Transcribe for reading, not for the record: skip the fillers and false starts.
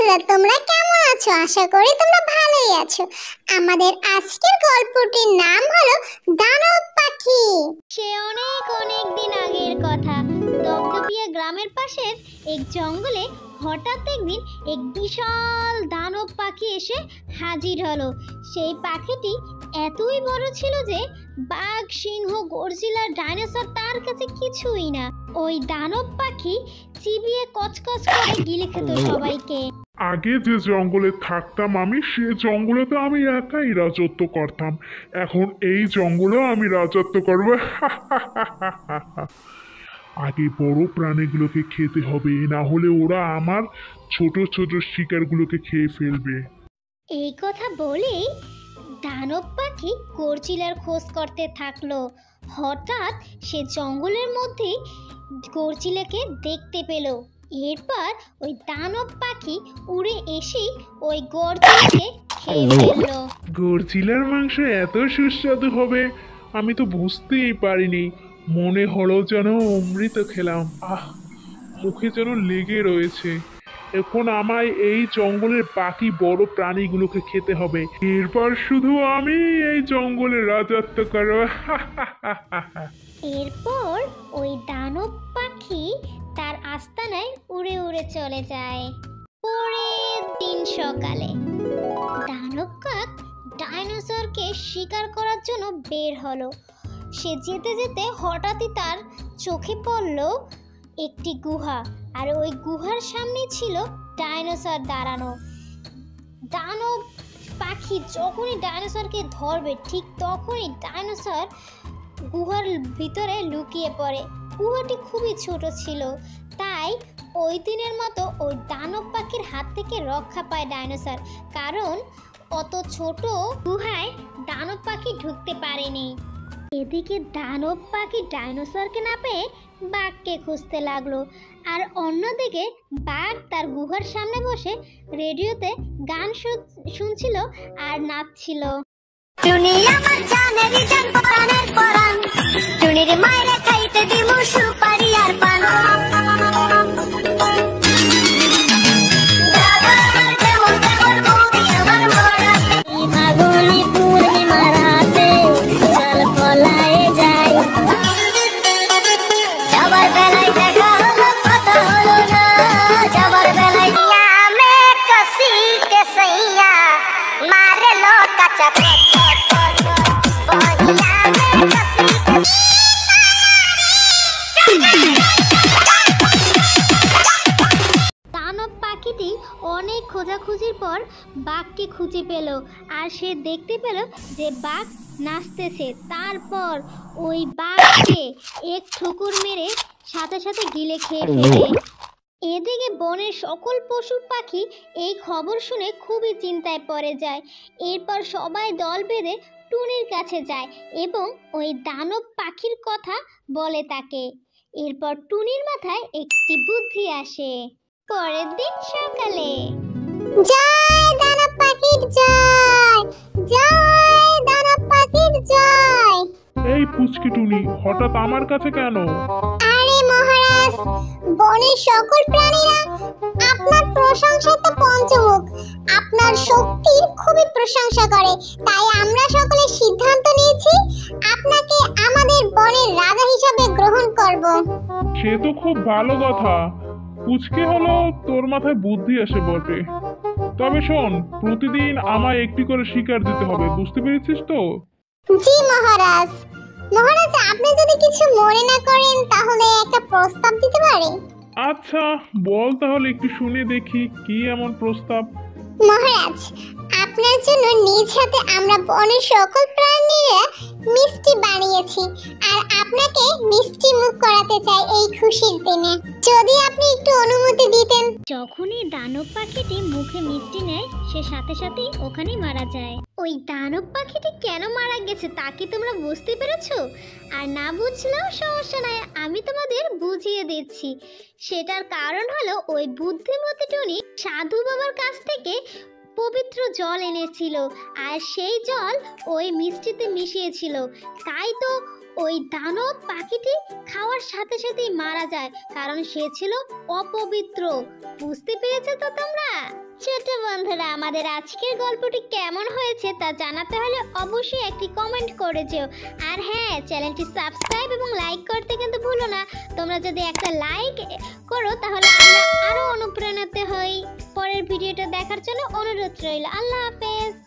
বন্ধুরা, তোমরা কেমন আছো? আশা করি তোমরা ভালোই আছো। আমাদের আজকের গল্পটির নাম হলো দানব পাখি। সে অনেক অনেক দিন আগের কথা। দপদপিয়া গ্রামের পাশের এক জঙ্গলে হঠাৎ একদিন এক বিশাল দানব পাখি এসে হাজির হলো। সেই পাখিটি এতই বড় ছিল যে বাঘ, সিংহ, গর্জিলা, ডাইনোসর তার কাছে কিছুই না। ওই দানব পাখি চিবিয়ে কচকচ করে গিলে খেত সবাইকে। আগে যে জঙ্গলে থাকতাম আমি, সে জঙ্গলে তো আমি একাই রাজত্ব করতাম। এখন এই জঙ্গলেও আমি রাজত্ব করব। আগে বড় প্রাণীগুলোকে খেতে হবে, না হলে ওরা আমার ছোট ছোট শিকারগুলোকে খেয়ে ফেলবে। এই কথা বলেই দানব পাখি গর্জিলার খোঁজ করতে থাকলো। হঠাৎ সে জঙ্গলের মধ্যে গর্জিলাকে দেখতে পেল। এরপর ওই দানব পাখি উড়ে এসেই ওই গর্জিলাকে খেয়ে ফেললো। গর্জিলার মাংস এত সুস্বাদু হবে আমি তো বুঝতেই পারিনি। মনে হলো যেন অমৃত খেলাম। মুখে যেন লেগে রয়েছে। এখন আমায় এই জঙ্গলের বাকি বড় প্রাণীগুলোকে খেতে হবে। এরপর শুধু আমি এই জঙ্গলের রাজত্ব করব। এরপর ওই দানব পাখি তার আস্তানায় উড়ে উড়ে চলে যায়। পরের দিন সকালে দানব কাক ডাইনোসরকে শিকার করার জন্য বের হলো। সে যেতে যেতে হঠাৎই তার চোখে পড়ল একটি গুহা, আর ওই গুহার সামনে ছিল ডাইনোসর দাঁড়ানো। দানব পাখি যখনই ডাইনোসরকে ধরবে, ঠিক তখনই ডাইনোসর গুহার ভিতরে লুকিয়ে পড়ে। গুহাটি খুবই ছোট ছিল, তাই ওই দিনের মতো ওই দানব পাখির হাত থেকে রক্ষা পায় ডাইনোসর, কারণ অত ছোট গুহায় দানব পাখি ঢুকতে পারেনি। এদিকে দানব পাখি ডাইনোসরকে না পেয়ে বাঘকে খুঁজতে লাগলো, আর অন্যদিকে বাঘ তার গুহার সামনে বসে রেডিওতে গান শুনছিল আর নাচছিল। দানব পাখিটি অনেক খোঁজাখুঁজির পর বাঘকে খুঁজে পেল, আর সে দেখতে পেল যে বাঘ নাচতেছে। তারপর ওই বাঘকে এক ঠুকুর মেরে সাথে সাথে গিলে খেয়ে ফেলে। এদিকে বনের সকল পশু পাখি এই খবর শুনে খুবই চিন্তায় পড়ে যায়। এরপর সবাই দল বেঁধে টুনির কাছে যায় এবং ওই দানব পাখির কথা বলে তাকে। এরপর টুনির মাথায় একটি বুদ্ধি আসে। পরের দিন সকালে জয় দানব পাখির জয়, জয় দানব পাখির জয়। এই পুচকি টুনি, হঠাৎ আমার কাছে কেন? আরে মহারাজ, বনের সকল প্রাণীরা আপনার প্রশংসায় তো পঞ্চমুখ। আপনার শক্তির খুবই প্রশংসা করে, তাই আমরা সকলে সিদ্ধান্ত নিয়েছি আপনাকে আমাদের বনের রাজা হিসাবে গ্রহণ করব। সে তো খুব ভালো কথা। পুচকে হলো তোর মাথায় বুদ্ধি আসে বটে। তবে শোন, প্রতিদিন আমায় একটি করে শিকার দিতে হবে, বুঝতে পেরেছিস তো? জি মহারাজ। মহারাজ, আপনি যদি কিছু মনে না করেন তাহলে একটা প্রস্তাব দিতে পারি। আচ্ছা বল, তাহলে একটু শুনে দেখি কি এমন প্রস্তাব। মহারাজ, আপনার জন্য নিজ হাতে আমরা বনের সকল প্রাণীরা মিষ্টি বানিয়েছি, আর আপনাকে মিষ্টি মুখ করাতে চাই এই খুশির দিনে। যদি আপনি একটু অনুমতি দিতেন। যখনই দানব পাখিটি মুখে মিষ্টি নেয়, সে সাথে সাথেই ওখানেই মারা যায়। ওই দানব পাখিটি কেন মারা গেছে তা কি তোমরা বুঝতে পেরেছো? আর না বুঝলেও সমস্যা নাই, আমি তোমাদের বুঝিয়ে দিচ্ছি। সেটার কারণ হলো ওই বুদ্ধিমতী টুনি সাধু বাবার কাছ থেকে পবিত্র জল এনেছিল, আর সেই জল ওই মিষ্টিতে মিশিয়েছিল। তাই তো ওই দানব পাখিটি খাওয়ার সাথে সাথেই মারা যায়, কারণ সে ছিল অপবিত্র। বুঝতে পেরেছো তো তোমরা? ছোট বন্ধুরা, আমাদের আজকের গল্পটি কেমন হয়েছে তা জানাতে হলে অবশ্যই একটি কমেন্ট করে যেও। আর হ্যাঁ, চ্যানেলটি সাবস্ক্রাইব এবং লাইক করতে কিন্তু ভুলো না। তোমরা যদি একটা লাইক করো তাহলে আমরা আরো অনুপ্রাণিত হই। পরের ভিডিওটা দেখার জন্য অনুরোধ রইল। আল্লাহ হাফেজ।